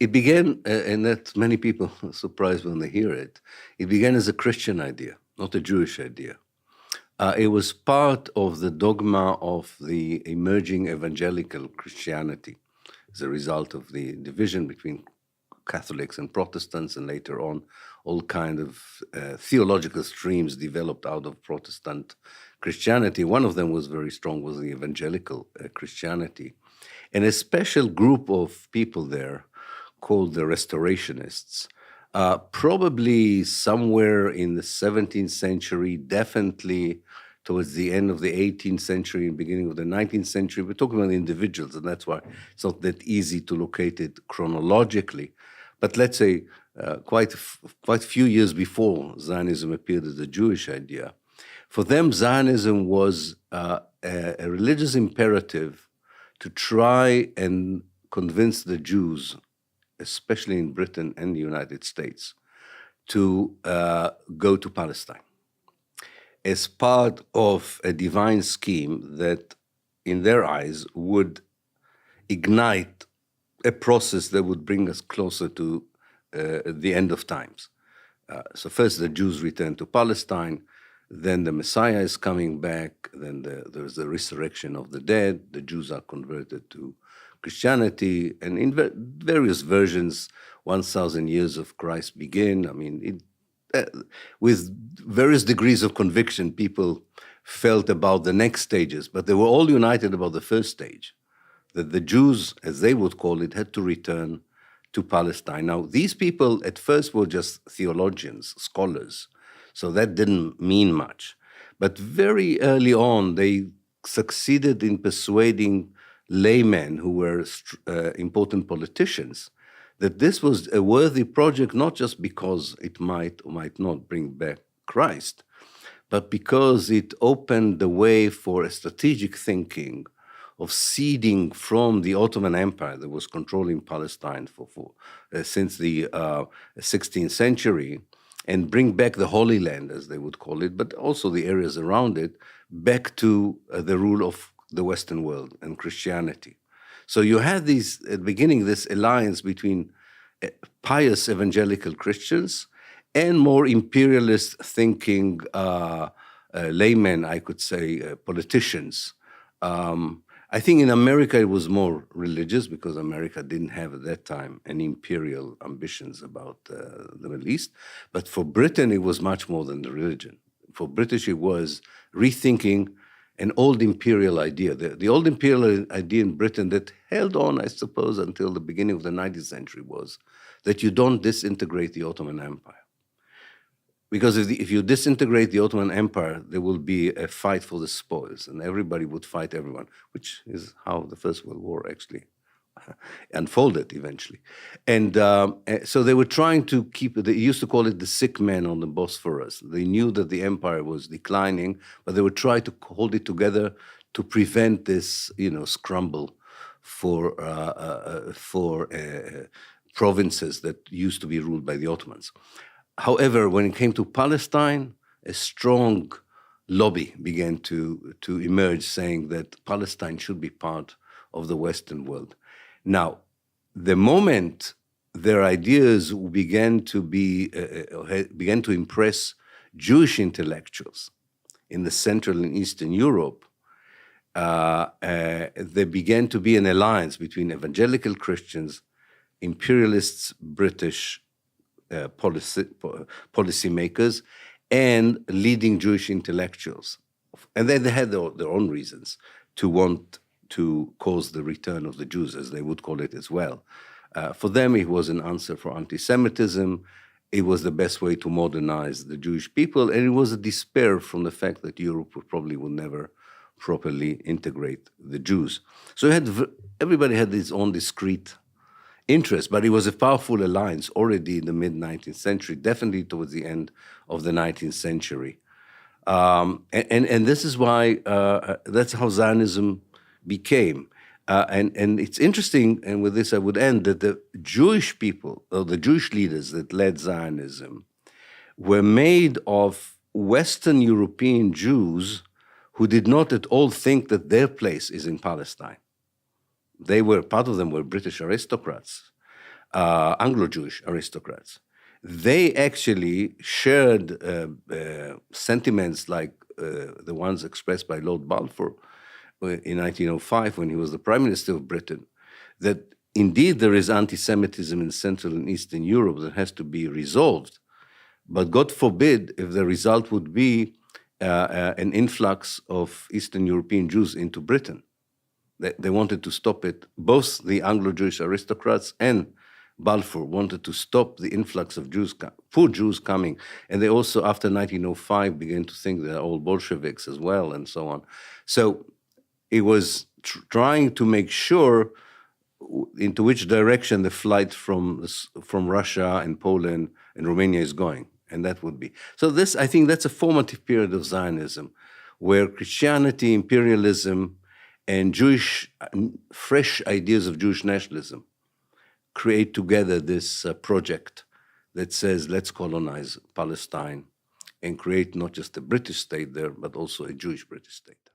It began, and that many people are surprised when they hear it, it began as a Christian idea, not a Jewish idea. It was part of the dogma of the emerging evangelical Christianity as a result of the division between Catholics and Protestants, and later on, all kind of theological streams developed out of Protestant Christianity. One of them was very strong, was the evangelical Christianity. And a special group of people there called the Restorationists, probably somewhere in the 17th century, definitely towards the end of the 18th century and beginning of the 19th century. We're talking about individuals, and that's why it's not that easy to locate it chronologically. But let's say quite a few years before Zionism appeared as a Jewish idea, for them Zionism was a religious imperative to try and convince the Jews, especially in Britain and the United States, to go to Palestine as part of a divine scheme that, in their eyes, would ignite a process that would bring us closer to the end of times. So first the Jews return to Palestine, then the Messiah is coming back, then there's the resurrection of the dead, the Jews are converted to Christianity, and in various versions, 1,000 years of Christ begin. I mean, with various degrees of conviction, people felt about the next stages, but they were all united about the first stage, that the Jews, as they would call it, had to return to Palestine. Now, these people at first were just theologians, scholars, so that didn't mean much. But very early on, they succeeded in persuading laymen who were important politicians that this was a worthy project, not just because it might or might not bring back Christ, but because it opened the way for a strategic thinking of ceding from the Ottoman Empire that was controlling Palestine since the 16th century, and bring back the Holy Land, as they would call it, but also the areas around it, back to the rule of the Western world and Christianity. So you had these, at the beginning, this alliance between pious evangelical Christians and more imperialist thinking laymen, I could say, politicians. I think in America it was more religious because America didn't have at that time any imperial ambitions about the Middle East. But for Britain, it was much more than the religion. For British, it was rethinking an old imperial idea. The old imperial idea in Britain that held on, I suppose, until the beginning of the 19th century was that you don't disintegrate the Ottoman Empire. Because if you disintegrate the Ottoman Empire, there will be a fight for the spoils, and everybody would fight everyone, which is how the First World War actually unfolded eventually. And so they were trying to keep it, they used to call it the sick man on the Bosphorus. They knew that the empire was declining, but they would try to hold it together to prevent this, scramble for provinces that used to be ruled by the Ottomans. However, when it came to Palestine, a strong lobby began to emerge saying that Palestine should be part of the Western world. Now, the moment their ideas began to impress Jewish intellectuals in the Central and Eastern Europe, there began to be an alliance between evangelical Christians, imperialists, British policymakers, and leading Jewish intellectuals. And they had their own reasons to want to cause the return of the Jews, as they would call it as well. For them, it was an answer for anti-Semitism. It was the best way to modernize the Jewish people, and it was a despair from the fact that Europe probably would never properly integrate the Jews. So everybody had his own discrete interest, but it was a powerful alliance already in the mid-19th century, definitely towards the end of the 19th century. And this is why, that's how Zionism became. And it's interesting, and with this I would end, that the Jewish people, or the Jewish leaders that led Zionism, were made of Western European Jews who did not at all think that their place is in Palestine. Part of them were British aristocrats. Anglo-Jewish aristocrats. They actually shared sentiments like the ones expressed by Lord Balfour in 1905 when he was the Prime Minister of Britain, that indeed there is anti-Semitism in Central and Eastern Europe that has to be resolved. But God forbid if the result would be an influx of Eastern European Jews into Britain. They wanted to stop it. Both the Anglo-Jewish aristocrats and Balfour wanted to stop the influx of Jews, poor Jews coming. And they also, after 1905, began to think they're all Bolsheviks as well, and so on. So it was trying to make sure into which direction the flight from Russia and Poland and Romania is going. And that would be. So this, I think that's a formative period of Zionism, where Christianity, imperialism, and Jewish, fresh ideas of Jewish nationalism create together this project that says, let's colonize Palestine and create not just a British state there, but also a Jewish British state.